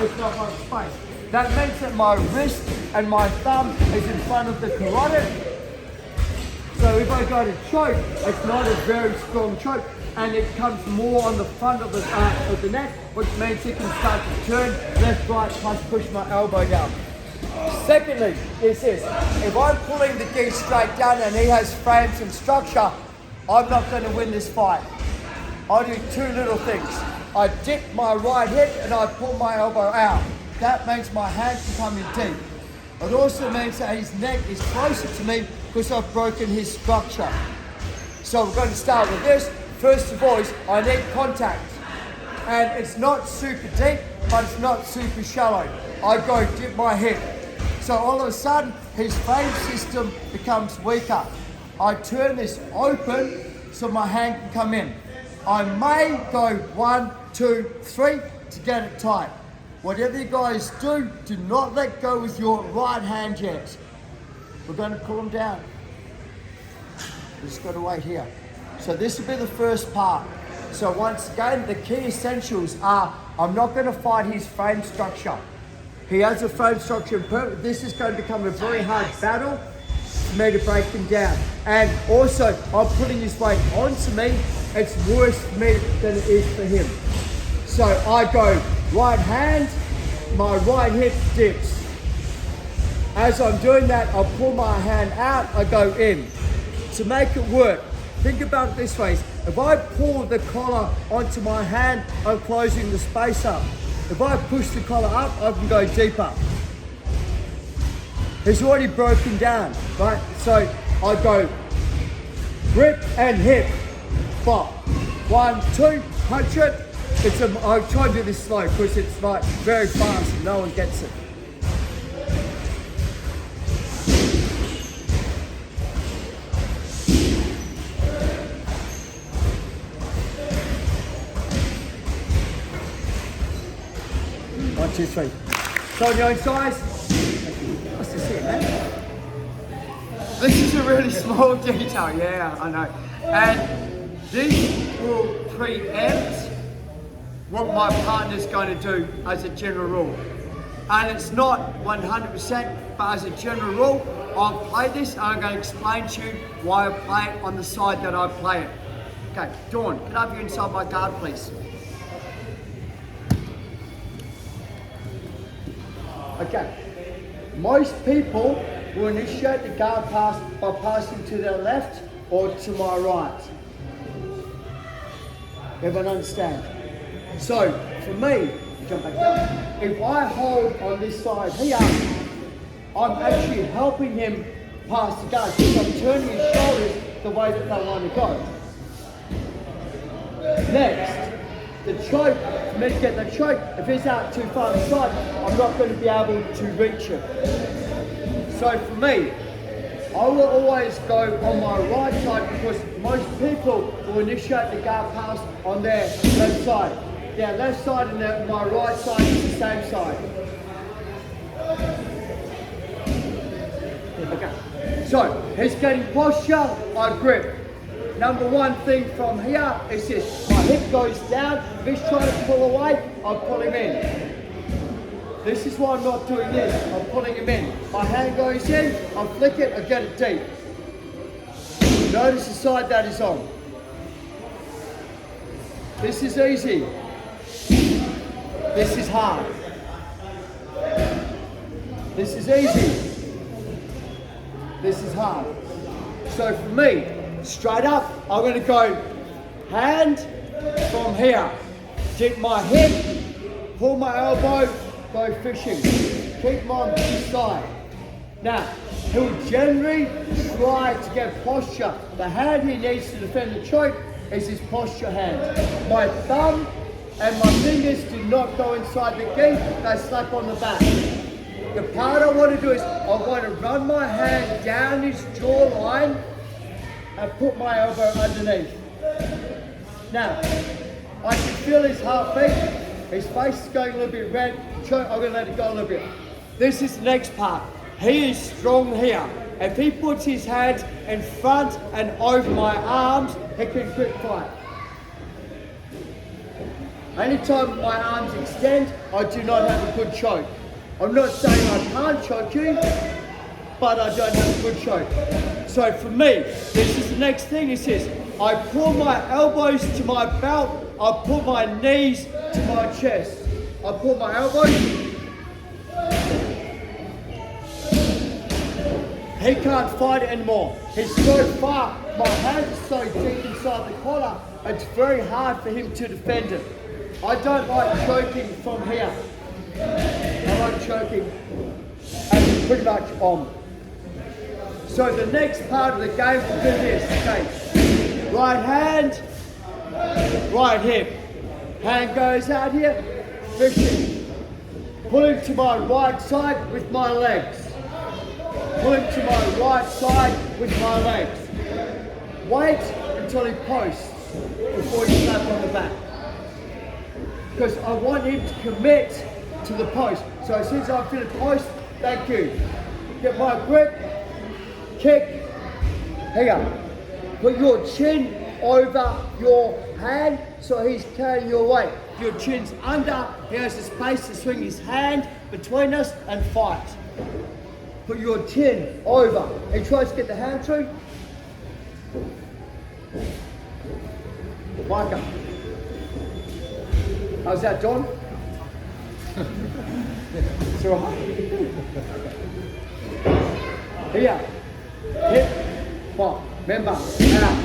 with not much space. That means that my wrist and my thumb is in front of the carotid. So if I go to choke, it's not a very strong choke, and it comes more on the front of the neck, which means it can start to turn left, right, plus push my elbow down. Secondly, is this. If I'm pulling the gi straight down and he has frames and structure, I'm not going to win this fight. I do two little things. I dip my right hip and I pull my elbow out. That means my hand can come in deep. It also means that his neck is closer to me because I've broken his structure. So we're going to start with this. First of all, I need contact. And it's not super deep, but it's not super shallow. I go dip my hip. So all of a sudden, his frame system becomes weaker. I turn this open so my hand can come in. I may go 1, 2, 3 to get it tight. Whatever you guys do not let go with your right hand yet. We're going to pull him down. We just got to wait here. So this will be the first part. So once again, the key essentials are, I'm not going to fight his frame structure. He has a frame structure in purpose. This is going to become a very hard battle for me to break him down. And also, I'm putting his weight onto me. It's worse for me than it is for him. So I go right hand, my right hip dips. As I'm doing that, I pull my hand out, I go in. To make it work, think about it this way. If I pull the collar onto my hand, I'm closing the space up. If I push the collar up, I can go deeper. He's already broken down, right? So I go grip and hip, pop. 1, 2, punch it. I try to do this slow because it's like very fast and no one gets it. One, two, three. So on your own size. What's this here, man? This is a really small detail, yeah, I know. And this will preempt what my partner's going to do as a general rule. And it's not 100%, but as a general rule, I'll play this and I'm going to explain to you why I play it on the side that I play it. Okay, Dawn, can I have you inside my guard, please? Okay, most people will initiate the guard pass by passing to their left or to my right. Everyone understand? So, for me, jump back down. If I hold on this side here, I'm actually helping him pass the guard because I'm turning his shoulders the way that they want to go. Next, the choke, for me to get the choke, if he's out too far inside, I'm not going to be able to reach it. So for me, I will always go on my right side because most people will initiate the guard pass on their left side. Their left side and my right side is the same side. Okay. So, he's getting posture, I grip. Number one thing from here is this. My hip goes down. If he's trying to pull away, I pull him in. This is why I'm not doing this. I'm pulling him in. My hand goes in, I flick it, I get it deep. Notice the side that is on. This is easy. This is hard. This is easy. This is hard. So for me, straight up, I'm going to go hand from here. Dip my hip, pull my elbow, go fishing. Keep him on this side. Now, he'll generally try to get posture. The hand he needs to defend the choke is his posture hand. My thumb and my fingers do not go inside the gi, they slap on the back. The part I want to do is I want to run my hand down his jawline and put my elbow underneath. Now, I can feel his heartbeat, his face is going a little bit red, choke, I'm going to let it go a little bit. This is the next part. He is strong here. If he puts his hands in front and over my arms, he can grip fight. Anytime my arms extend, I do not have a good choke. I'm not saying I can't choke you, but I don't have a good choke. So for me, this is the next thing. It says, I pull my elbows to my belt, I pull my knees to my chest. I pull my elbows. He can't fight it anymore. He's so far, my hands are so deep inside the collar, it's very hard for him to defend it. I don't like choking from here. I like choking and pretty much on. So the next part of the game will do this. Okay, right hand, right hip. Hand goes out here, fishing. Pulling to my right side with my legs. Pulling to my right side with my legs. Wait until he posts before you slap on the back. Because I want him to commit to the post. So as soon as I feel the post, thank you. Get my grip, kick, here. Put your chin over your hand so he's carrying your weight. If your chin's under, he has the space to swing his hand between us and fight. Put your chin over. He tries to get the hand through. Micah. How's that, John? It's all right. Here. Hip. Fine. Remember. Out.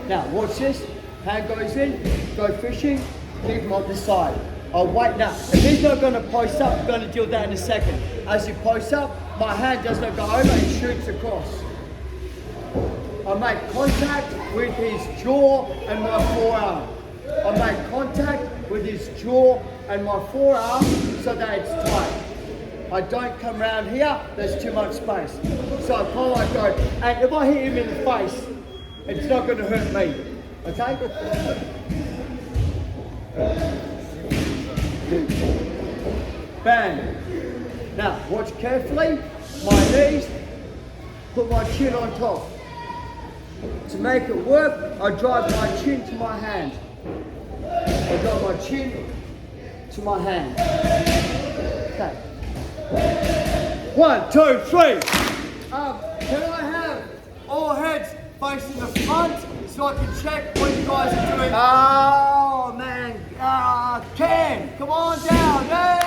Now, watch this. Hand goes in. Go fishing. Keep him on the side. I'll wait now. If he's not going to post up, I'm going to deal with that in a second. As he posts up, my hand does not go over and shoots across. I make contact with his jaw and my forearm. I make contact with his jaw and my forearm so that it's tight. I don't come around here, there's too much space. So I pull, I go, and if I hit him in the face, it's not going to hurt me. Okay? Bang. Now, watch carefully. My knees, put my chin on top. To make it work, I drive my chin to my hand. I drive my chin to my hand. Okay. 1, 2, 3. Can I have all heads facing the front so I can check what you guys are doing? Oh man, Ken, come on down, hey!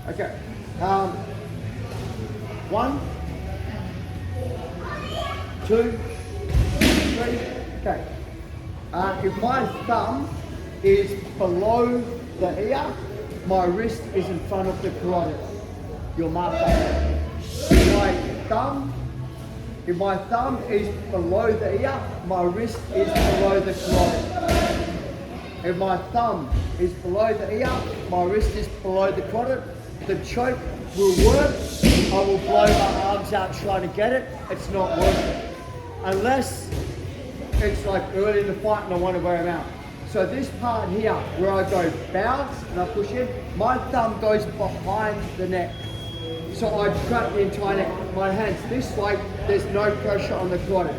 Okay. 1, 2, 3. Okay. If my thumb is below the ear, my wrist is in front of the carotid. You'll mark that. If my thumb is below the ear, my wrist is below the carotid. If my thumb is below the ear, my wrist is below the carotid. The choke will work. I will blow my arms out trying to get it. It's not working. Unless it's like early in the fight and I want to wear them out. So this part here, where I go bounce and I push in, my thumb goes behind the neck. So I trap the entire neck. My hand's this way, there's no pressure on the carotid.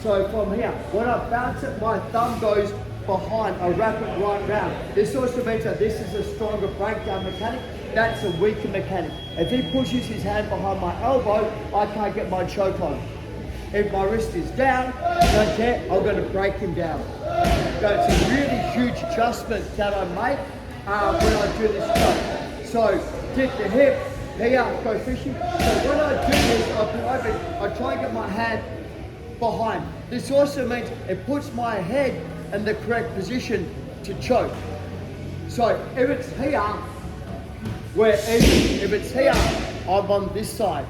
So from here, when I bounce it, my thumb goes behind, I wrap it right round. This also means that this is a stronger breakdown mechanic, that's a weaker mechanic. If he pushes his hand behind my elbow, I can't get my choke on. If my wrist is down, don't care, I'm going to break him down. So it's a really huge adjustment that I make when I do this choke. So take the hip, here, go fishing. So when I do this, I try and get my hand behind. This also means it puts my head in the correct position to choke. So if it's here, we're even. If it's here, I'm on this side.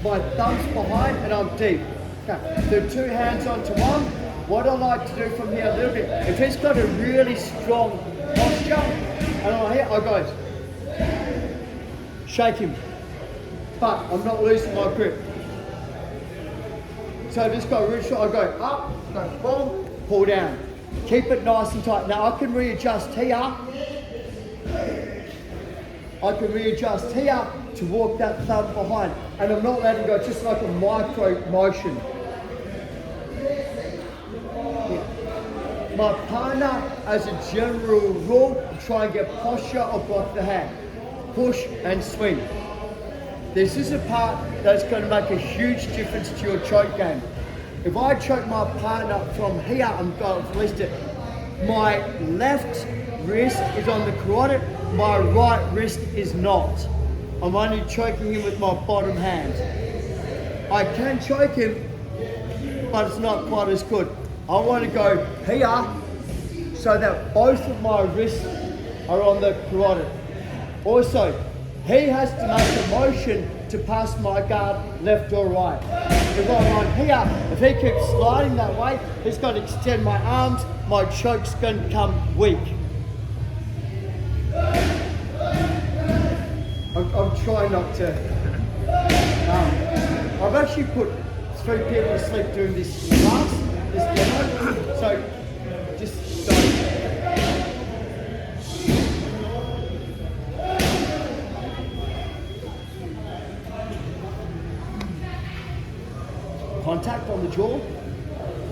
My thumb's behind and I'm deep. Okay, the two hands onto one. What I like to do from here a little bit, if he's got a really strong posture, and I'm here, I go, shake him. But I'm not losing my grip. So this guy really short, I go up, go boom, pull down. Keep it nice and tight. Now I can readjust here. I can readjust here to walk that thumb behind. And I'm not letting go, just like a micro motion. My partner, as a general rule, will try and get posture or block the hand. Push and swing. This is a part that's going to make a huge difference to your choke game. If I choke my partner from here, I'm going to list it. My left wrist is on the carotid, my right wrist is not. I'm only choking him with my bottom hand. I can choke him, but it's not quite as good. I want to go here so that both of my wrists are on the carotid. Also, he has to make a motion to pass my guard left or right. If I'm on here, if he keeps sliding that way, he's got to extend my arms, my choke's going to become weak. I'm trying not to. I've actually put 3 people to sleep doing this class, this demo, so just don't. Contact on the jaw,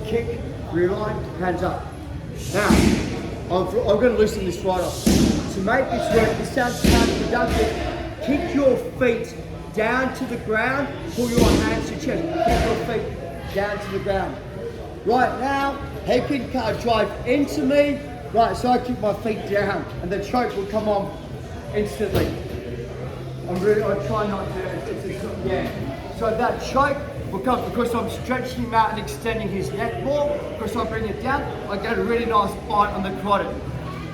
kick, rear line, hands up. Now, I'm going to loosen this right off. To make this work, this sounds counterproductive. Kick your feet down to the ground, pull your hands to your chest, kick your feet down to the ground. Right now, he can drive into me, right, so I keep my feet down and the choke will come on instantly. I'm trying not to, yeah. So that choke will come because I'm stretching him out and extending his neck more, because I bring it down, I get a really nice bite on the carotid.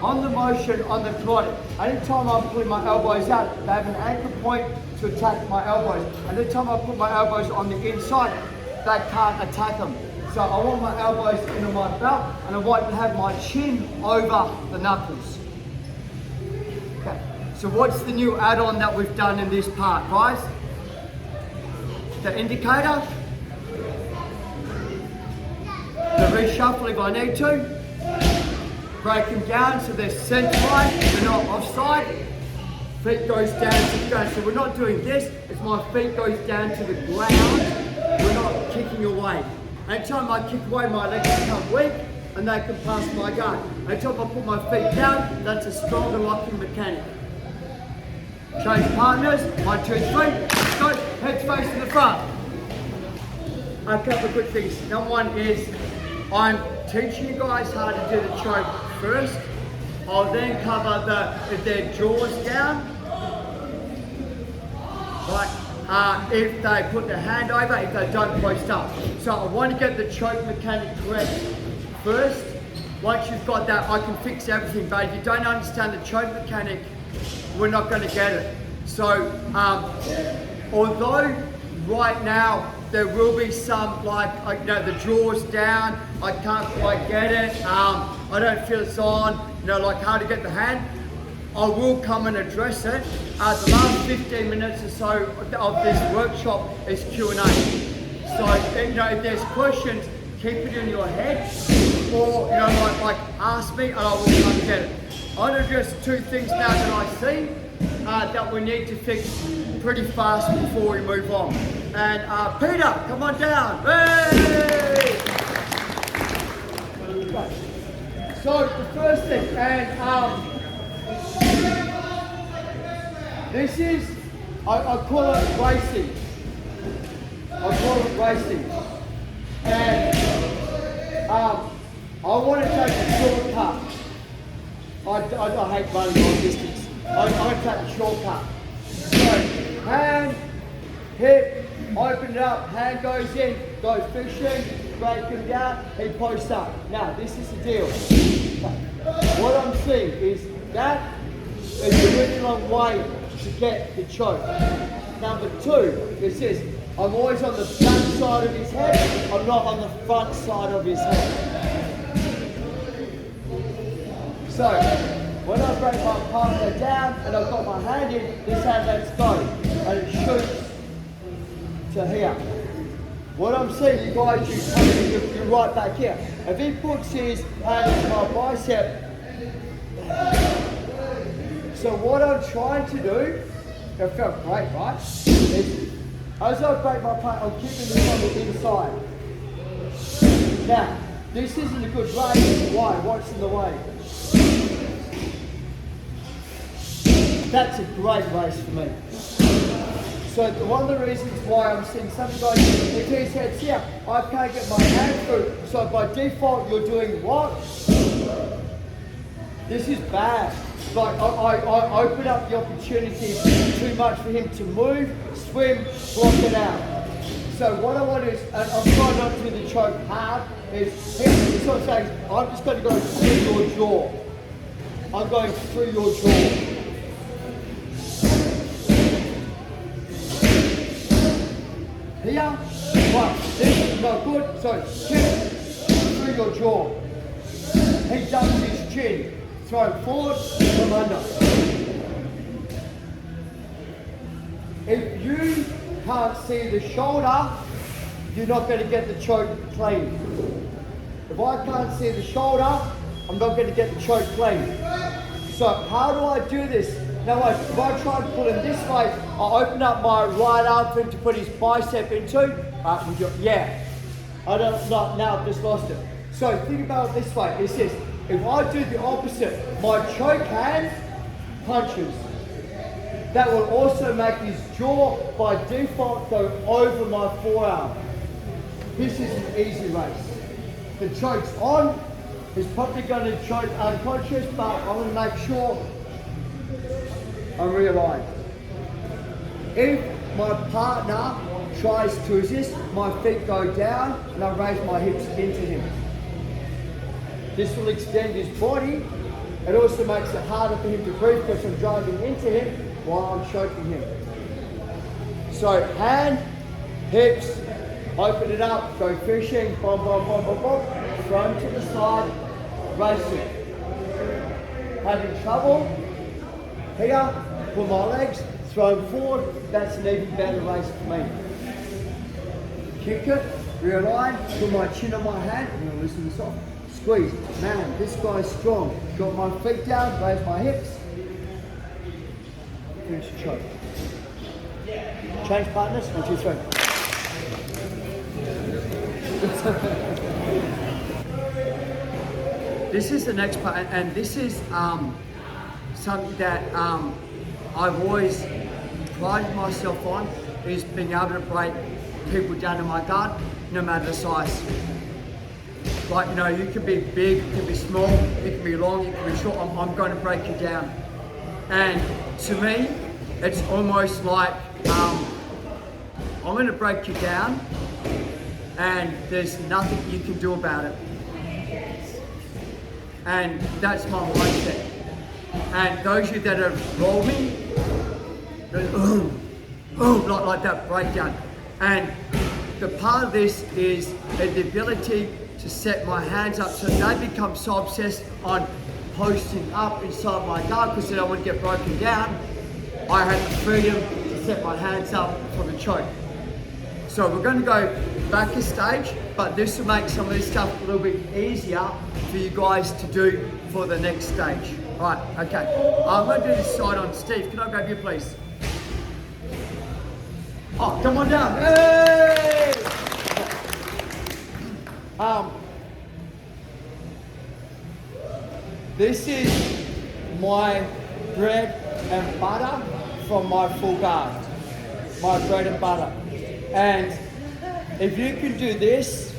On the motion, on the carotid, anytime I'm pulling my elbows out, they have an anchor point to attack my elbows. And anytime I put my elbows on the inside, they can't attack them. So I want my elbows into my belt, and I want to have my chin over the knuckles. Okay, so what's the new add-on that we've done in this part, guys? The indicator, the reshuffle if I need to, break them down so they're centralized, they're not offside, feet goes down to the ground. So we're not doing this, it's my feet goes down to the ground, we're not kicking away. Anytime I kick away, my legs become weak and they can pass my guard. Anytime I put my feet down, that's a stronger locking mechanic. Change partners, 1, 2, 3, let's go, heads facing the front. A couple of good things. Number one is, I'm teaching you guys how to do the choke first. I'll then cover if their jaws down. Right, if they put their hand over, if they don't post up. So I want to get the choke mechanic correct first. Once you've got that, I can fix everything. But if you don't understand the choke mechanic, we're not going to get it. So, although right now there will be some the jaw's down, I can't quite get it, I don't feel it's on, like how to get the hand, I will come and address it. The last 15 minutes or so of this workshop is Q&A. So, if there's questions, keep it in your head, or ask me and I will come and get it. I'll address 2 things now that I see that we need to fix pretty fast before we move on. And Peter, come on down. Hey! So the first thing, and this is, I call it racing. And I want to take a shortcut. I hate running long distance. I'm going to take a shortcut. So, hand, hip, open it up, hand goes in, go fishing, break him down, he posts up. Now, this is the deal. What I'm seeing is that is a really long way to get the choke. Number 2 is this. I'm always on the back side of his head, I'm not on the front side of his head. So, when I break my partner down and I've got my hand in, this hand lets go and it shoots to here. What I'm seeing, you guys, you're right back here. If he puts his hand into my bicep, so what I'm trying to do It felt great, right? As I break my pain, I'm keeping this on the inside. Now, this isn't a good race. Why? What's in the way? That's a great race for me. So one of the reasons why I'm seeing some guys, if he says, yeah, I can't get my hand through, so by default you're doing what? This is bad. Like I open up the opportunity too much for him to move, swim, block it out. So what I want is, and I'm trying not to do the choke hard, is here's what I'm saying, I'm just going to go through your jaw. I'm going through your jaw. Here, but this is not good, so kick through your jaw. He dumps his chin. Throw it forward, from under. If you can't see the shoulder, you're not going to get the choke clean. If I can't see the shoulder, I'm not going to get the choke clean. So how do I do this? Now if I try and pull him this way, I open up my right arm for him to put his bicep into. Yeah. I don't, now I've just lost it. So think about it this way. It's this. If I do the opposite, my choke hand punches. That will also make his jaw by default go over my forearm. This is an easy race. The choke's on. He's probably going to choke unconscious, but I'm going to make sure I'm realigned. If my partner tries to resist, my feet go down and I raise my hips into him. This will extend his body. It also makes it harder for him to breathe because I'm driving into him while I'm choking him. So hand, hips, open it up, go fishing, boom, boom, boom, boom, boom, throw him to the side, race it. Having trouble, here, pull my legs, throw him forward, that's an even better race for me. Kick it, realign, put my chin on my hand, I'm going to loosen this off. Squeeze. Man, this guy's strong. Got my feet down, raise my hips. Finish the choke. Change partners, 1, 2, 3. This is the next part, and this is something that I've always prided myself on, is being able to break people down to my guard, no matter the size. Like, you know, you can be big, you can be small, you can be long, you can be short, I'm going to break you down. And to me, it's almost like, I'm going to break you down and there's nothing you can do about it. And that's my mindset. And those of you that have rolled me, like that breakdown. And the part of this is the ability to set my hands up so they become so obsessed on posting up inside my guard because they don't want to get broken down. I have the freedom to set my hands up for the choke. So we're going to go back a stage, but this will make some of this stuff a little bit easier for you guys to do for the next stage. All right, okay. I'm going to do this side on. Steve, can I grab you, please? Oh, come on down. Hey! This is my bread and butter from my full guard. My bread and butter. And if you can do this,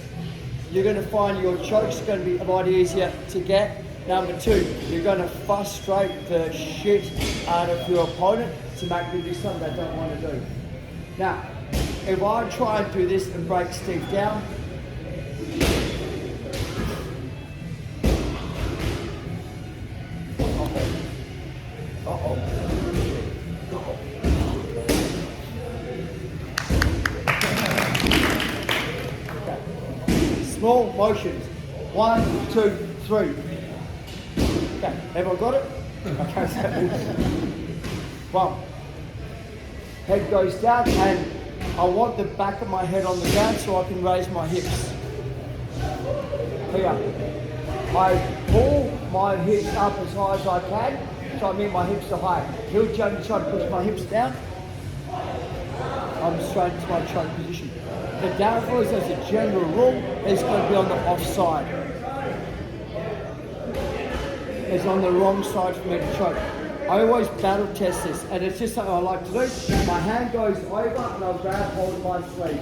you're going to find your choke's going to be a lot easier to get. Number 2, you're going to frustrate the shit out of your opponent to make them do something they don't want to do. Now, if I try and do this and break Steve down, small motions. 1, 2, 3. Okay, everyone got it? Okay, so 1. Head goes down and I want the back of my head on the ground so I can raise my hips. Here. I pull my hips up as high as I can so I mean my hips are high. He'll generally try to push my hips down. I'm straight into my choke position. The downfalls, as a general rule, is going to be on the offside. It's on the wrong side for me to choke. I always battle test this, and it's just something I like to do. My hand goes over and I'll grab hold of my sleeve.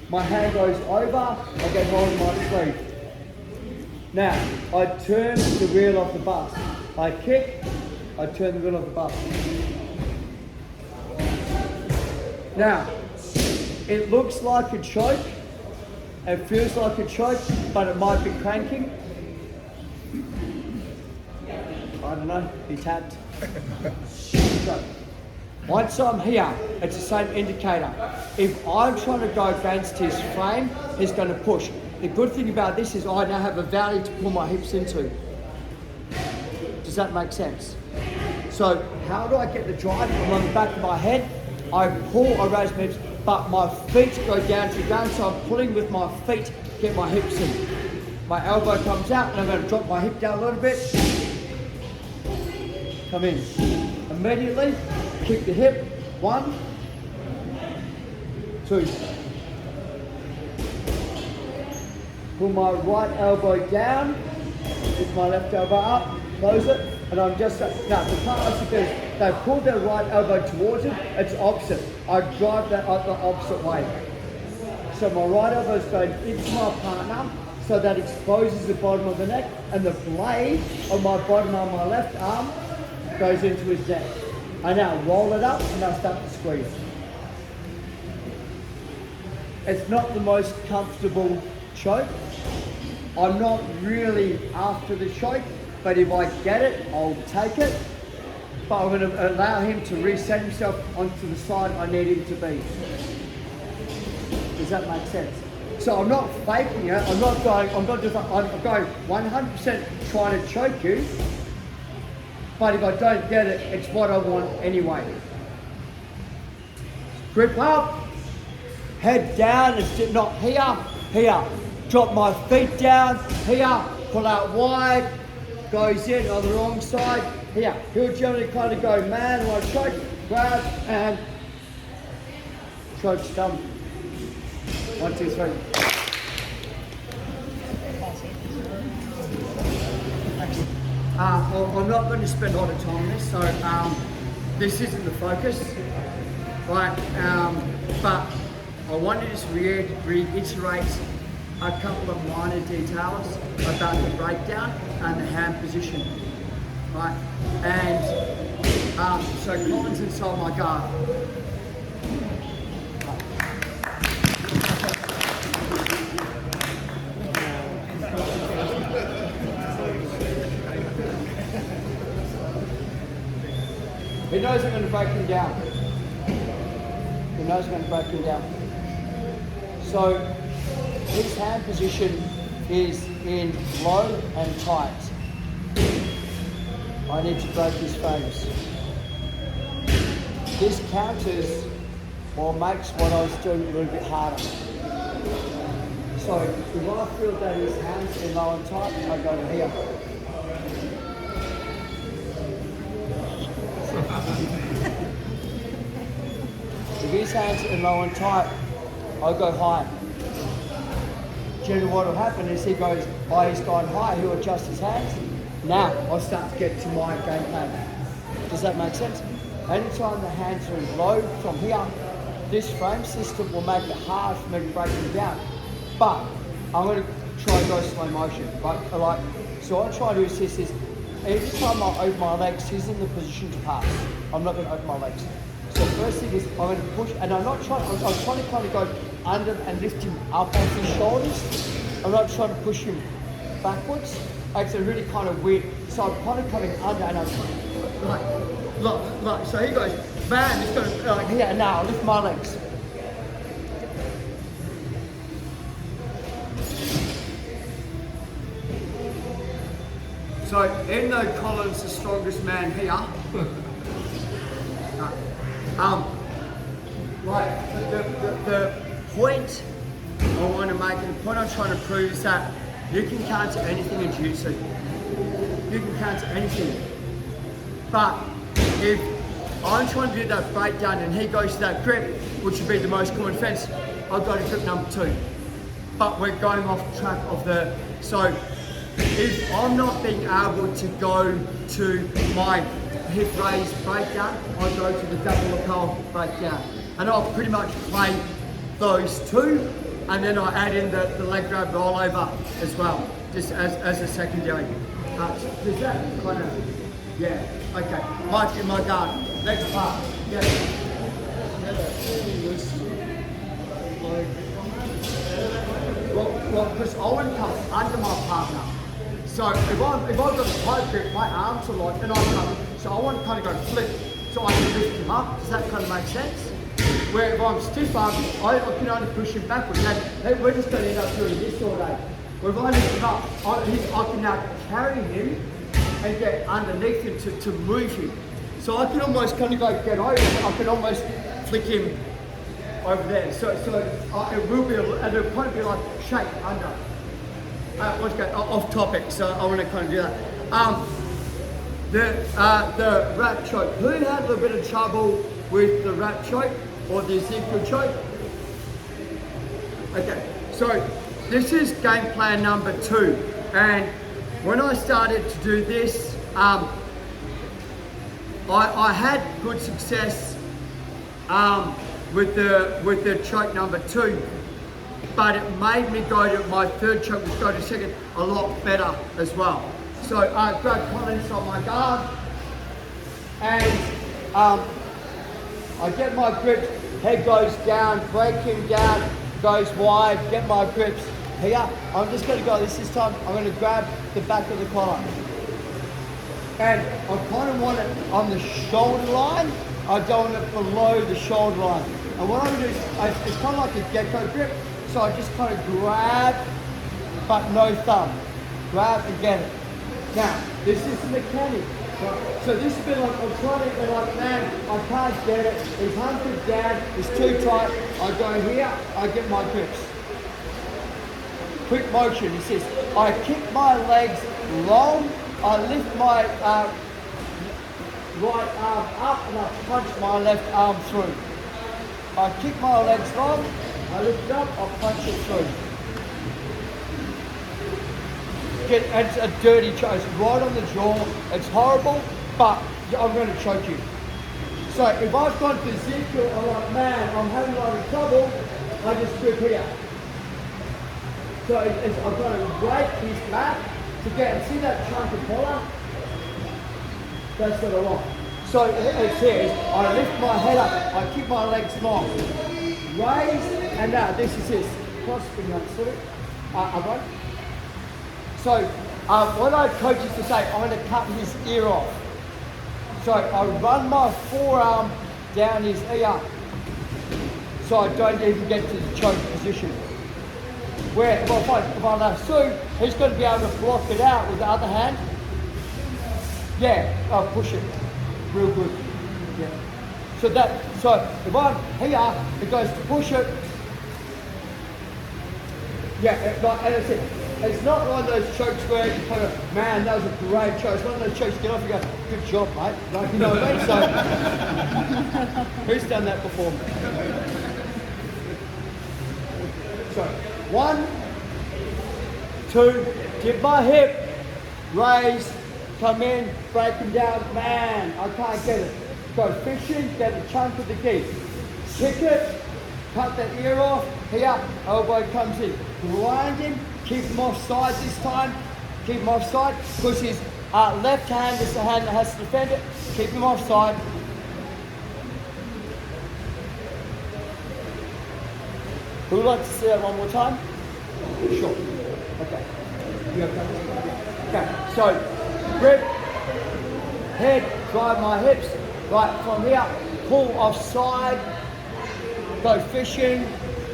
My hand goes over, I get hold of my sleeve. Now, I turn the wheel of the bus. I kick, I turn the wheel of the bus. Now, it looks like a choke, it feels like a choke, but it might be cranking. I don't know, he tapped. Once I'm here, it's the same indicator. If I'm trying to go against his frame, he's going to push. The good thing about this is I now have a valley to pull my hips into. Does that make sense? So how do I get the drive? I'm on the back of my head. I pull, I raise my hips, but my feet go down to the ground, so I'm pulling with my feet to get my hips in. My elbow comes out and I'm going to drop my hip down a little bit. Come in. Immediately, kick the hip. 1, 2. Pull my right elbow down, with my left elbow up, close it, and I'm just, now the part I see is, they pull their right elbow towards it, it's opposite. I drive that up the opposite way. So my right elbow is going into my partner, so that exposes the bottom of the neck, and the blade of my bottom arm, my left arm, goes into his neck. I now roll it up and I start to squeeze. It's not the most comfortable choke. I'm not really after the choke, but if I get it, I'll take it. But I'm going to allow him to reset himself onto the side I need him to be. Does that make sense? So I'm not faking it. I'm going 100% trying to choke you. But if I don't get it, it's what I want anyway. Grip up, head down, it's not here, here. Drop my feet down, here, pull out wide, goes in on the wrong side, here. He'll generally kind of go man, while I choke, grab, and choke stump. 1, 2, 3. I'm not going to spend a lot of time on this, so this isn't the focus, right? But I wanted to just reiterate a couple of minor details about the breakdown and the hand position, right? And so Colin's inside my guard. He knows I'm going to break him down. He knows I'm going to break him down. So his hand position is in low and tight. I need to break his frames. This counters or makes what I was doing a little bit harder. So if I feel that his hands are low and tight, I go to here. If his hands are low and tight, I go high. Generally what will happen is he goes, oh, he's gone high, he'll adjust his hands. Now I'll start to get to my game plan. Does that make sense? Anytime the hands are in low from here, this frame system will make it hard for me to break them down. But I'm going to try and go slow motion. So what I try to do is this. Each time I open my legs, he's in the position to pass. I'm not going to open my legs. So first thing is I'm going to push, and I'm trying to kind of go under and lift him up off his shoulders. I'm not trying to push him backwards. It's a really kind of weird. So I'm kind of coming under, and I'm look. So he goes, bam, he's going to here, and now I lift my legs. So even though Colin's the strongest man here, the point I want to make, and the point I'm trying to prove is that you can counter anything in jiu-jitsu. you can cancel anything. But if I'm trying to do that breakdown and he goes to that grip, which would be the most common offence, I've got to grip number 2. But we're going off track of the, so if I'm not being able to go to my hip raise breakdown, I go to the double lapel breakdown. And I'll pretty much play those 2, and then I add in the leg grab rollover as well, just as a secondary touch. Does that kind of, yeah, okay. March in my guard, next part, yeah. Well, because Owen comes under my partner. So if I've got a tight grip, my arms are like, and I come, so I want to kind of go flip, so I can lift him up. Does that kind of make sense? Where if I'm stiff arm, I can only push him backwards. And we're just going to end up doing this all day. Where if I lift him up, I can now carry him and get underneath him to move him. So I can almost kind of go get over him. I can almost flick him over there. So it will be, and it'll probably be like shake under. Let's go off topic, so I want to kind of do that. The wrap choke. Who had a little bit of trouble with the wrap choke or the Ezekiel choke? Okay, so this is game plan number 2, and when I started to do this, I had good success with the choke number 2. But it made me go to my 3rd choke, which go to 2nd, a lot better as well. So grab Collins on my guard, and I get my grips, head goes down, break him down, goes wide, get my grips here. I'm just going to go this time, I'm going to grab the back of the collar. And I kind of want it on the shoulder line, I don't want it below the shoulder line. And what I'm going to do is, it's kind of like a gecko grip. So I just kind of grab, but no thumb. Grab and get it. Now, this is the mechanic. Right? So this has been like, I'm trying to be like, man, I can't get it. It's hunkered down, it's too tight. I go here, I get my grips. Quick motion, he says, I kick my legs long, I lift my right arm up and I punch my left arm through. I kick my legs long, I lift it up, I'll punch it through. It's a dirty choke, it's right on the jaw, it's horrible, but I'm going to choke you. So if I've gone to Ezekiel, I'm like, man, I'm having a lot of trouble, I just grip here. So I've got to break his back to get, and see that chunk of collar? That's what I want. So it says, I lift my head up, I keep my legs long, raise, and now this is this. Crossing that sort of. So what I coach is to say, I'm going to cut his ear off. So I run my forearm down his ear, so I don't even get to the choke position. Where if I lasso, he's going to be able to block it out with the other hand. Yeah, I'll push it real good. Yeah. So if I'm here, it goes to push it. Yeah, like, and I said, it's not one of those chokes where you kind of, man, that was a great choke. It's one of those chokes you get off and go, good job, mate. Like, you know what I mean? So, who's done that before me? So, 1, 2, dip my hip, raise, come in, break him down, man, I can't get it. Go fishing, get a chunk of the geese. Kick it, cut the ear off, here, elbow comes in. Grind him, keep him offside this time, keep him offside, because his left hand is the hand that has to defend it, keep him offside. Who would like to see that one more time? Sure. Okay. You okay? Okay, so grip, head, drive my hips, right from here, pull offside, go fishing,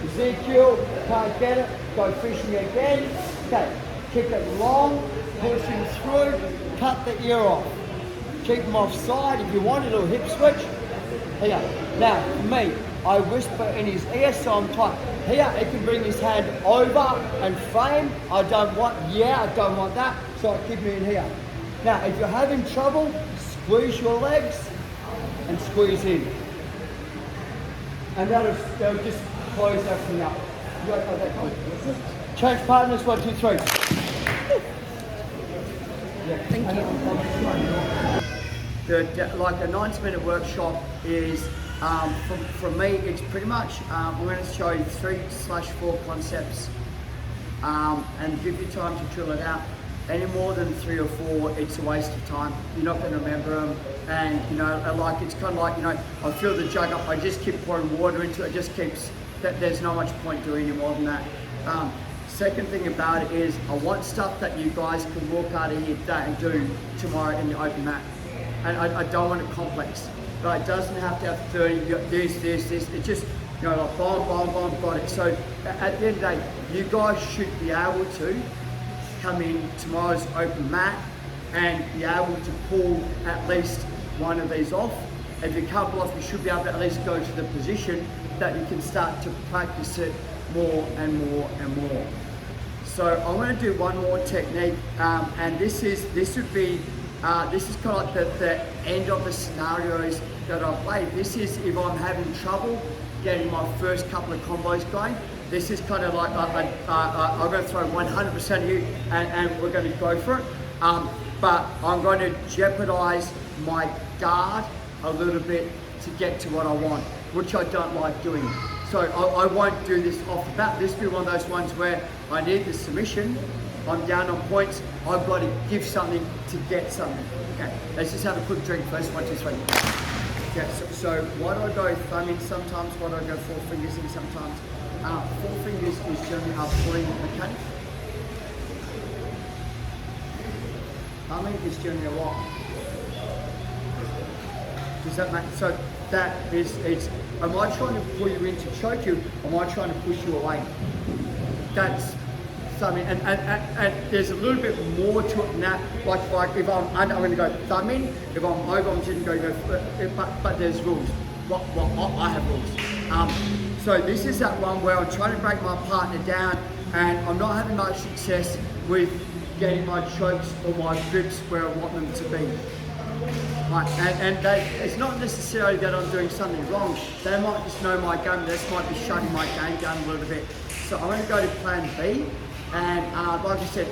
Ezekiel, can't get it, go fishing again, okay, kick it long, push him through, cut the ear off, keep him offside, if you want a little hip switch, here. Now, for me, I whisper in his ear so I'm tight. Here, he can bring his hand over and frame, I don't want that, so I keep him in here. Now, if you're having trouble, squeeze your legs and squeeze in. And that'll just close everything up. You got that. Change partners, 1, 2, 3. Thank you. Like a 90-minute workshop is, for me, it's pretty much, I'm going to show you 3/4 concepts and give you time to drill it out. Any more than 3 or 4, it's a waste of time. You're not going to remember them. And, you know, like it's kind of like, you know, I fill the jug up, I just keep pouring water into it, it just keeps, there's not much point doing any more than that. Second thing about it is, I want stuff that you guys can walk out of here today and do tomorrow in the open mat. And I don't want it complex. But it doesn't have to have 30, this. It's just, you know, like bomb, got it. So at the end of the day, you guys should be able to come in tomorrow's open mat and be able to pull at least one of these off. If you can't pull off, you should be able to at least go to the position that you can start to practice it more and more. So I'm going to do one more technique, and this is kind of like the end of the scenarios that I play. This is if I'm having trouble getting my first couple of combos going. This is kind of like I'm going to throw 100% of you, and we're going to go for it. But I'm going to jeopardize my guard a little bit to get to what I want, which I don't like doing. So I won't do this off the bat. This will be one of those ones where I need the submission, I'm down on points, I've got to give something to get something. Okay, let's just have a quick drink first, 1, 2, 3. Okay, so why do I go thumb in sometimes, why do I go 4 fingers in sometimes? 4 fingers is generally our pulling mechanic. Thumb in is generally a what? Does that make, so that is, it's, am I trying to pull you in to choke you, or am I trying to push you away? That's something, and there's a little bit more to it than that. Like if I'm under, I'm going to go thumb in. If I'm over, I'm just going to go, but there's rules. I have rules. So this is that one where I'm trying to break my partner down, and I'm not having much success with getting my chokes or my grips where I want them to be. Right, and it's not necessarily that I'm doing something wrong. They might just know my game. This might be shutting my game down a little bit. So I'm going to go to plan B. And like I said,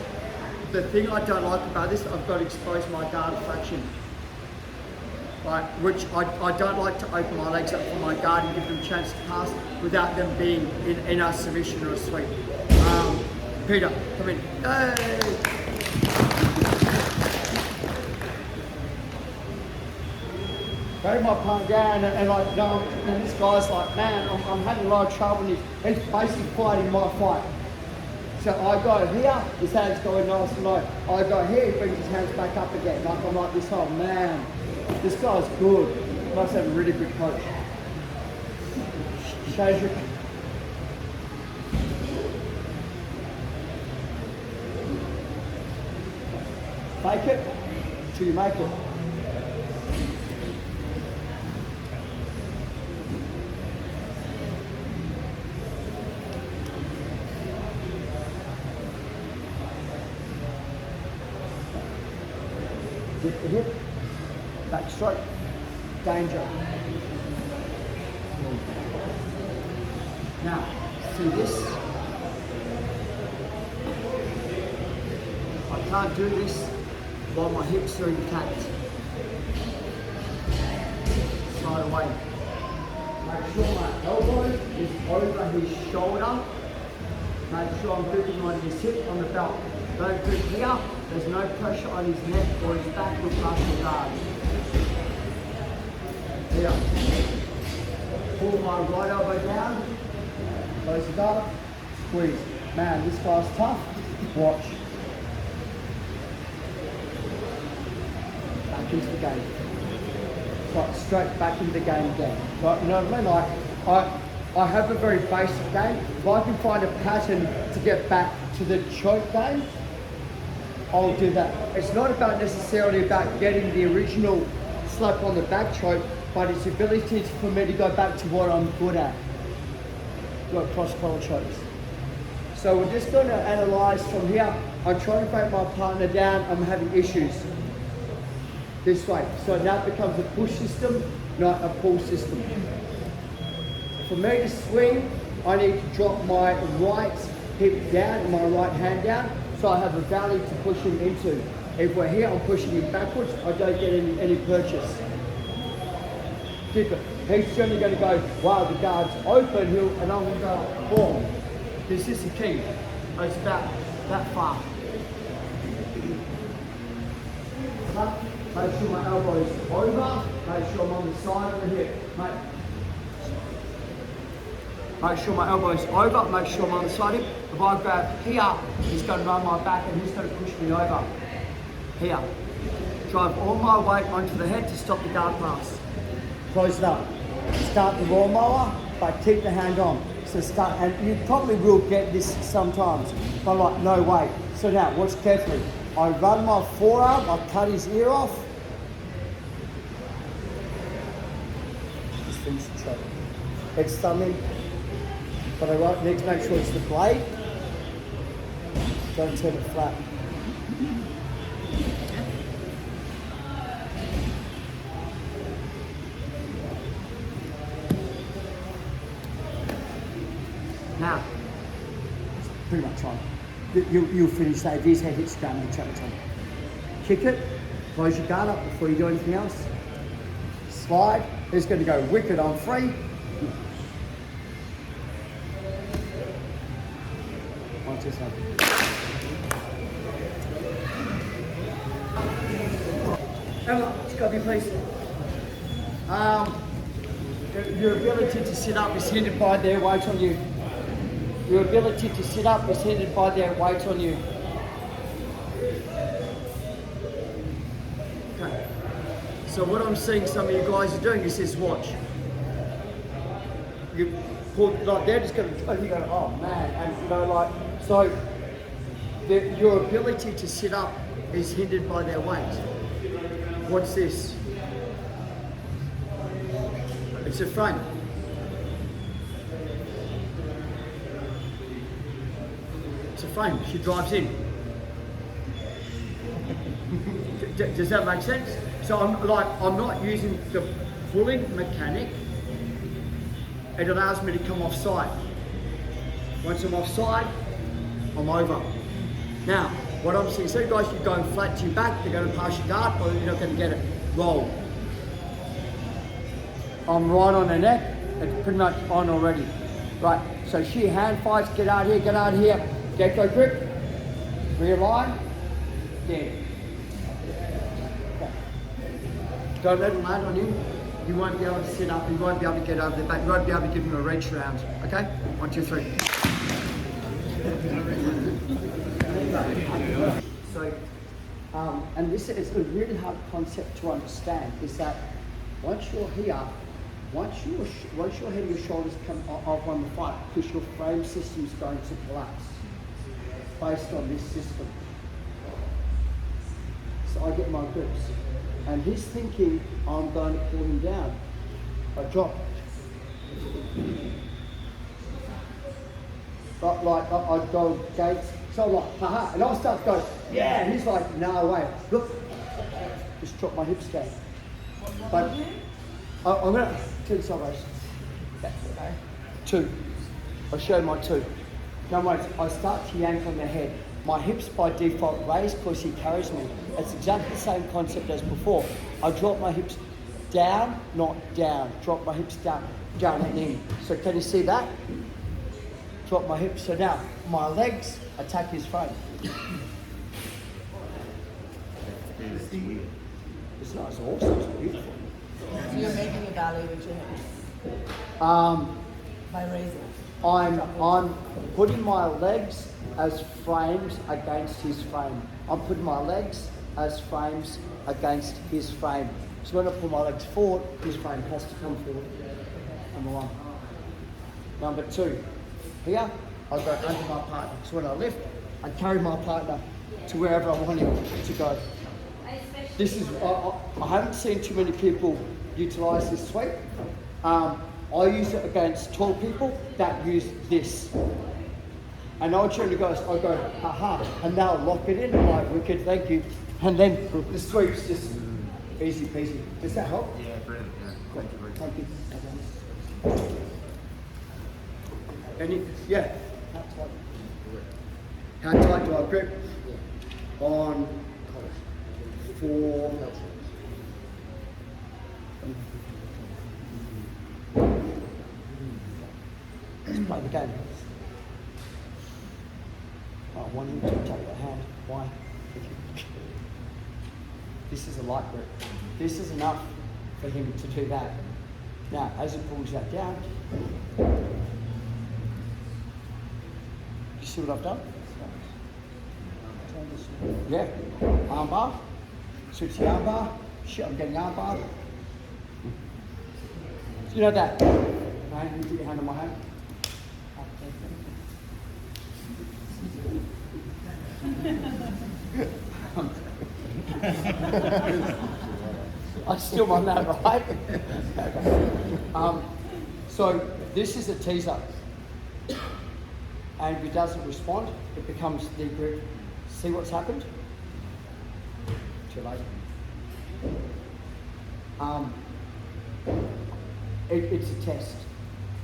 the thing I don't like about this, I've got to expose my guard fraction. Right, which I don't like to open my legs up for my guard and give them a chance to pass without them being in a submission or a sweep. Peter, come in. Hey! Break my partner down and like, you know, and this guy's like, man, I'm having a lot of trouble, and he's basically fighting my fight. So I go here, his hands going nice and low. I go here, he brings his hands back up again. Like I'm like this, oh man, this guy's good. Must have a really good coach. Shadrick. Fake it till you make it. Hit the hip, back stroke, danger. Now, see this? I can't do this while my hips are intact. Slide away. Make sure my elbow is over his shoulder. Make sure I'm gripping on his hip on the belt. Don't grip here. There's no pressure on his neck or his back or past the guard. Here. Pull my right elbow down. Close it up. Squeeze. Man, this guy's tough. Watch. Back into the game. Right, straight back into the game again. Right, you know what I mean? Like, I have a very basic game. If I can find a pattern to get back to the choke game, I'll do that. It's not about necessarily about getting the original slap on the back choke, but it's ability for me to go back to what I'm good at. Got cross collar chokes. So we're just going to analyze from here. I'm trying to break my partner down. I'm having issues. this way. So now it becomes a push system, not a pull system. For me to swing, I need to drop my right hip down and my right hand down, so I have a valley to push him into. If we're here, I'm pushing him backwards, I don't get any purchase. Keep it. He's generally going to go, wow, the guard's open, and I'm going to go, boom. This is the key. It's about that far. Make sure my elbow is over, make sure I'm on the side of the hip. Make sure my elbow is over, make sure I'm on the side of him. If I grab here, he's going to run my back and he's going to push me over. Here. Drive all my weight onto the head to stop the guard pass. Close it up. Start the roll mower, but keep the hand on. So start, and you probably will get this sometimes, but like, no way. So now, watch carefully. I run my forearm, I cut his ear off. Just finish the choke. It's thumbing, but I need to make sure it's the blade. Don't turn it flat. Now, pretty much on. You'll finish that. If his head hits the ground, you chuck it on. Kick it, close your guard up before you do anything else. Slide, it's going to go wicked on free. One, two, three. Emma, Scotty, please. Your ability to sit up is hindered by their weight on you. Your ability to sit up is hindered by their weight on you. Okay. So what I'm seeing some of you guys are doing is this, watch. You pull, like they're just going to, and you go, oh man, and you know, like, so your ability to sit up is hindered by their weight. What's this? It's a frame. It's a frame. She drives in. Does that make sense? So I'm not using the pulling mechanic. It allows me to come off side. Once I'm off side, I'm over. Now, what I'm seeing, so guys, you're going flat to your back, they're going to pass your guard, or you're not going to get it. Roll. I'm right on her neck, it's pretty much on already. Right, so she hand fights, get out here, get-go grip, realign, dead. Okay. Don't let him land on you. You won't be able to sit up, you won't be able to get over the back, you won't be able to give him a reach round, okay? 1, 2, 3. So, and this is a really hard concept to understand, is that once you're here, once your head and your shoulders come off on the fight, because your frame system is going to collapse based on this system. So I get my grips, and he's thinking I'm going to pull him down. I drop. But like I go gates, so I'm like, haha, and I start to go, yeah, and he's like, no way, look, just drop my hips down. But I'm going to, 2 sideways. Okay. 2. I show my 2. Now wait, I start to yank on the head. My hips by default raise because he carries me. It's exactly the same concept as before. I drop my hips down, not down. Drop my hips down, down and in. So can you see that? Drop my hips. So now my legs attack his frame. It's not as awesome, it's beautiful. So you're making a valley with your hips? By raising? I'm putting my legs as frames against his frame. I'm putting my legs as frames against his frame. So when I pull my legs forward, his frame has to come forward. Number 1. Number 2, here, I go under my partner. So when I lift, I carry my partner to wherever I want him to go. This is, I haven't seen too many people utilise this sweep. I use it against tall people that use this. And I'll generally go, I go, haha, and they'll lock it in, I'm like, wicked, thank you. And then the sweep's just Easy peasy. Does that help? Yeah, brilliant. Yeah. Thank you very much. Thank you. Any, yeah. How tight do I grip? On 4. Let's play the game. I want him to take your hand. Why? This is a light grip. This is enough for him to do that. Now, as he pulls that down, you see what I've done? Yeah. Armbar. Switch the armbar. Shit, I'm getting armbar. You know that? Right, you put your hand on my hand. I still want that, right? Okay. So this is a teaser, and if he doesn't respond, it becomes the grip. See what's happened? Too late. It's a test,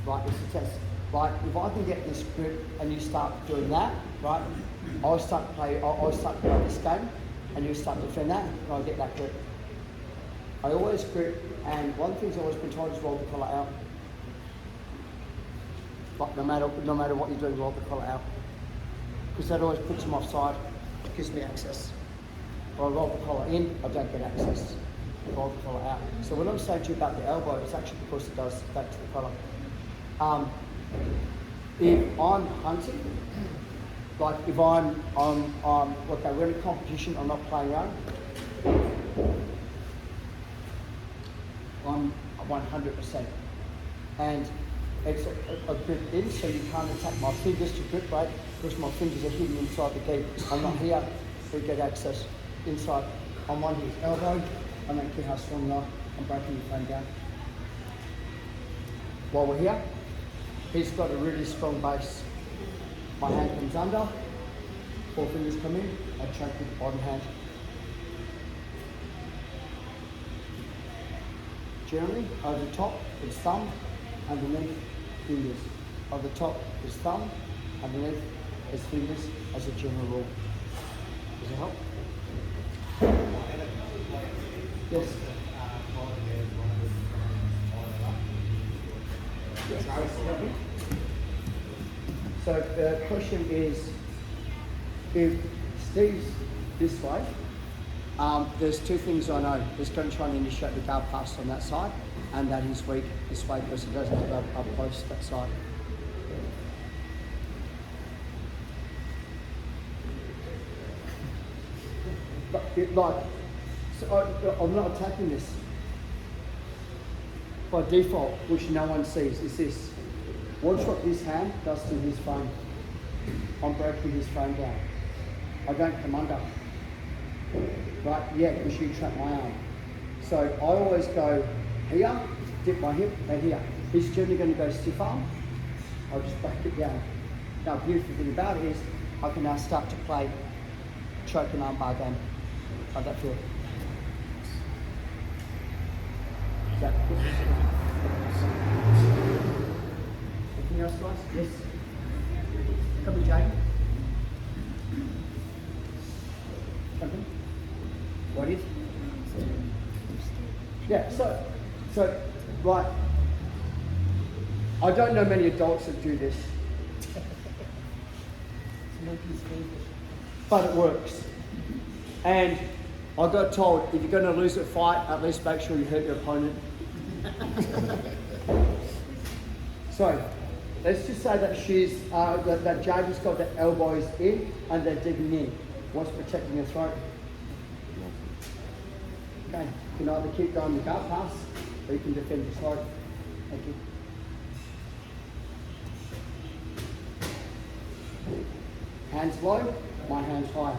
right? It's a test. Like if I can get this grip and you start doing that, right? I'll start to play this game, and you start to defend that, and I'll get that grip. I always grip, and one thing's always been told is roll the collar out. But no matter what you're doing, roll the collar out, because that always puts them offside. It gives me access. If I roll the collar in, I don't get access. Roll the collar out. So when I'm saying to you about the elbow, it's actually because it goes back to the collar. If I'm hunting, like if we're in a competition, I'm not playing around. I'm 100%. And it's a grip in, so you can't attack my fingers to grip, right? Because my fingers are hidden inside the gate. I'm not here, we get access inside. I'm on his elbow, I don't care how strong you are, I'm breaking your phone down. While we're here, he's got a really strong base. My hand comes under, 4 fingers come in, I choke with the bottom hand. Generally, over the top is thumb, underneath fingers. Over the top is thumb, underneath is fingers as a general rule. Does it help? Yes. So the question is, if Steve's this way, there's 2 things I know. He's going to try and initiate the guard pass on that side, and that he's weak this way because he doesn't have a post that side. But I'm not attacking this. By default, which no one sees, is this. Watch what this hand does to his phone. I'm breaking his phone down. I don't come under. Right, yeah, because you trap my arm. So I always go here, dip my hip, and here. He's generally going to go stiff arm. I'll just break it down. Now, the beautiful thing about it is I can now start to play choke and arm bar game. How'd that feel? Is that good? Anything else, guys? Yes. Come in, Jane. Come in. What is? Yeah, so, right. I don't know many adults that do this. But it works. And I got told, if you're going to lose a fight, at least make sure you hurt your opponent. So, let's just say that that Jade has got the elbows in and they're digging in. What's protecting her throat? Okay, you can either keep going the guard pass or you can defend your throat. Thank you. Hands low, my hands high.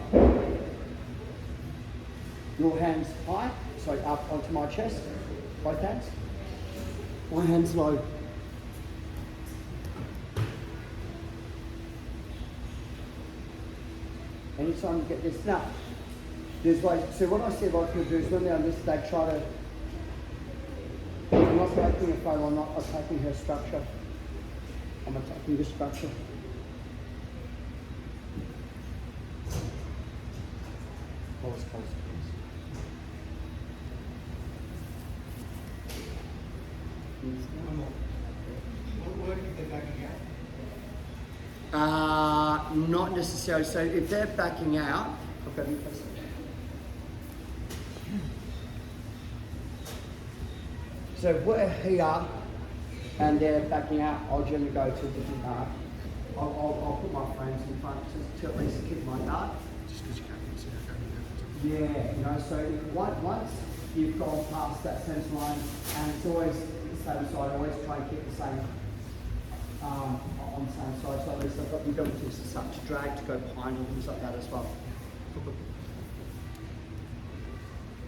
Your hands high, so up onto my chest, both hands. My hands low. Anytime you get this, now, There's ways. So what I see a lot of people do is when they're on this, they try to. I'm not breaking a frame. I'm not attacking her structure. I'm attacking the structure. Close, close, close. What word if they're backing out? Not necessarily. So if they're backing out, okay, so if we're here and they're backing out, I'll generally go to a different guard. I'll put my frames in front to at least keep my guard. Just because you can't see how Yeah, you know, so once you've gone past that sense line, and it's always the same side, I always try and keep the same on the same side, so at least I've got the ability to start to drag, to go behind and things like that as well.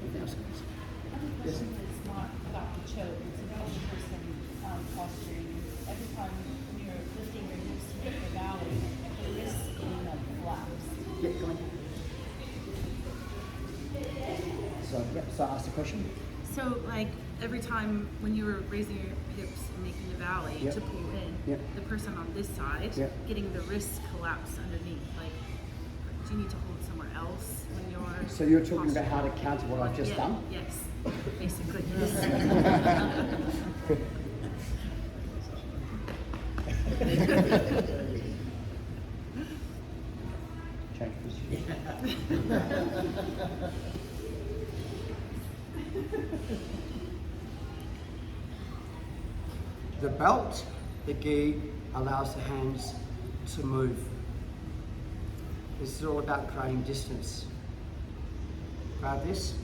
Anything else? Yes. It's not about the choke, it's about the person posturing. Every time when you're lifting your hips to get the valley, the wrists end up collapsed. Yeah, go on. So ask the question. So like every time when you were raising your hips and making the valley Yep. to pull in, Yep. the person on this side Yep. getting the wrists collapsed underneath, like do you need to hold somewhere else when you're So you're talking about how to counter what I've just Yeah, done? Yes, basically. Change position. The belt, the gi, allows the hands to move. This is all about creating distance. Grab this,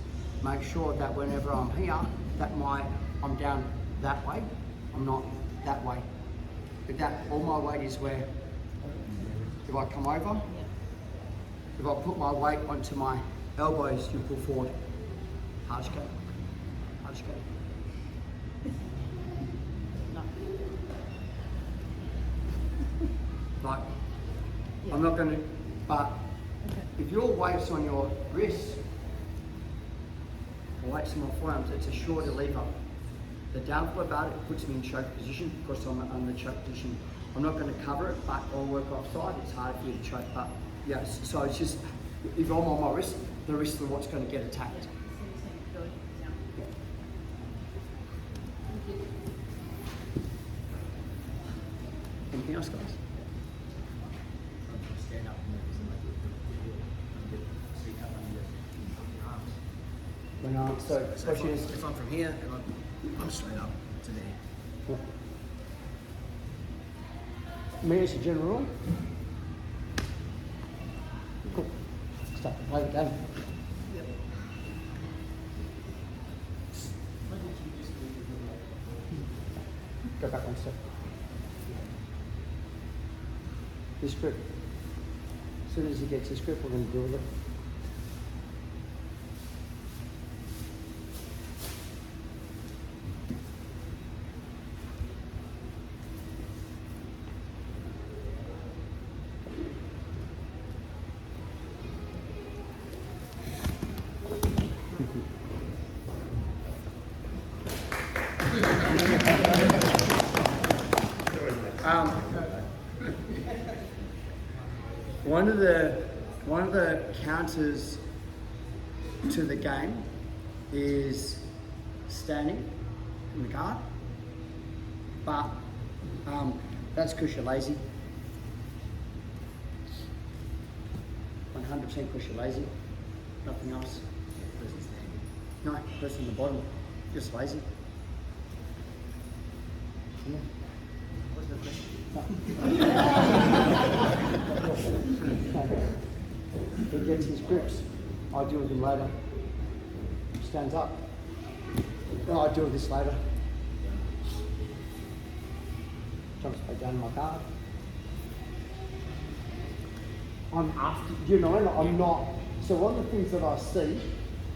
make sure that whenever I'm here, I'm down that way, I'm not that way. But that, all my weight is where, if I come over, if I put my weight onto my elbows, you pull forward. Hard skate, hard skate. Like, I'm not going to, but if your weight's on your wrists, or weight's on my forearms, it's a shorter lever. The downfall about it puts me in choke position because I'm in the choke position. I'm not going to cover it, but I'll work offside. It's hard for you to choke, but yeah, so it's just, if I'm on my wrist, the wrist is what's going to get attacked. Yeah. Anything else, guys? Stand up and see how long your arms. When so question is, If I'm from here and I'm straight up to there. me as a general rule. Cool. Start to play the game. Go back one step. This grip. As soon as he gets his grip, we're going to deal with it. One of the counters to the game is standing in the guard, but that's because you're lazy. 100% because you're lazy, nothing else. No, person in the bottom, just lazy. Yeah. What's the question? He gets his grips. I deal with him later. Stands up. No, I deal with this later. Jumps back down in my guard. I'm after, you know, I'm not. So one of the things that I see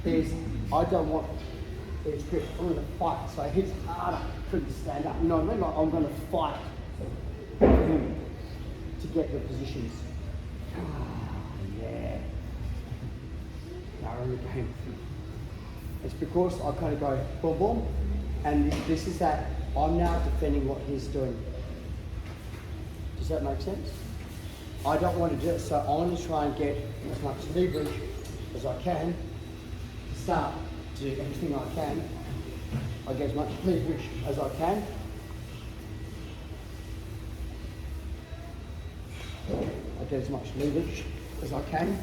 is I don't want his grip. I'm going to fight. So it hits harder for him to stand up. You know what I mean? Like I'm going to fight for him to get the positions. Yeah. No, are in the game. It's because I kind of go boom boom, and this is that I'm now defending what he's doing. Does that make sense? I don't want to do it, so I want to try and get as much leverage as I can to start to do everything I can. I get as much leverage as I can. I get as much leverage as I can.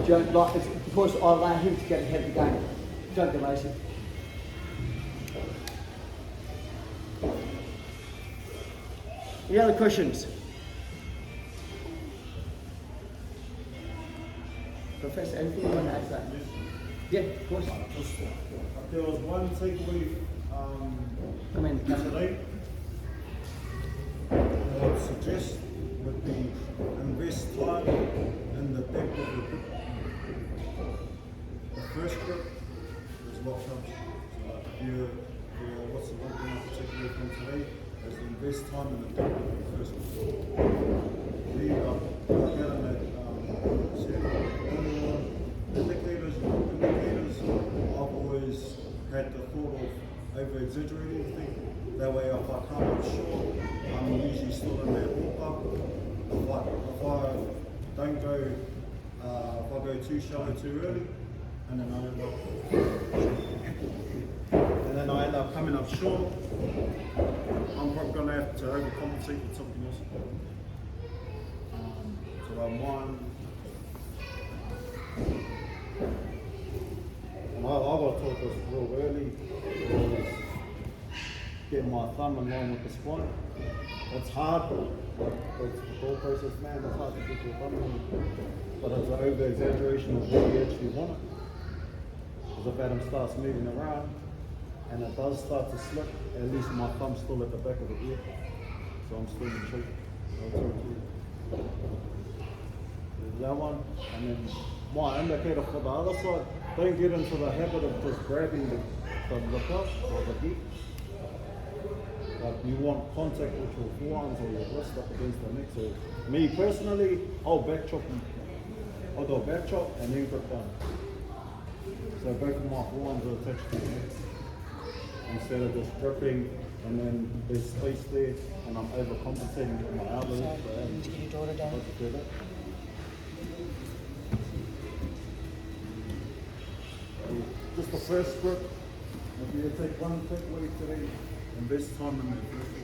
Don't like it's because I allow him to get ahead of the game. Don't be lazy. Any other questions? Professor, anything you want to add to that? Yeah, of course. There was one takeaway Come in. today that I would suggest would be invest time in the depth of the book. The first book is what comes. So what's the one thing I particularly from today is invest time in the depth of the first book. Read up, get on that indicators. I've always had the thought of over exaggerating things. That way if I come up short, I'm usually still in that walk up. If I don't go, if I go too shallow too early, and then I end up coming up short, I'm probably going to have to overcompensate with something else. So I'm one. And I got taught this real early, was getting my thumb in line with the spine. It's hard, but it's the whole process, man. It's hard to get your thumb in, but it's an over exaggeration of what you actually want it. Because if Adam starts moving around and it does start to slip, at least my thumb's still at the back of the ear, so I'm still in shape. I'll talk to you. There's that one, and then my indicator for the other side. Don't get into the habit of just grabbing the cuff or the beat. Like you want contact with your forearms or your wrist up against the neck. So me personally, I'll back chop. I'll do a back chop and then grip down. So both of my forearms are attached to the neck. Instead of just gripping and then there's space there and I'm overcompensating with my elbows. So, you need to get your daughter down. Just the first grip. If you take one takeaway today, invest time in that first grip.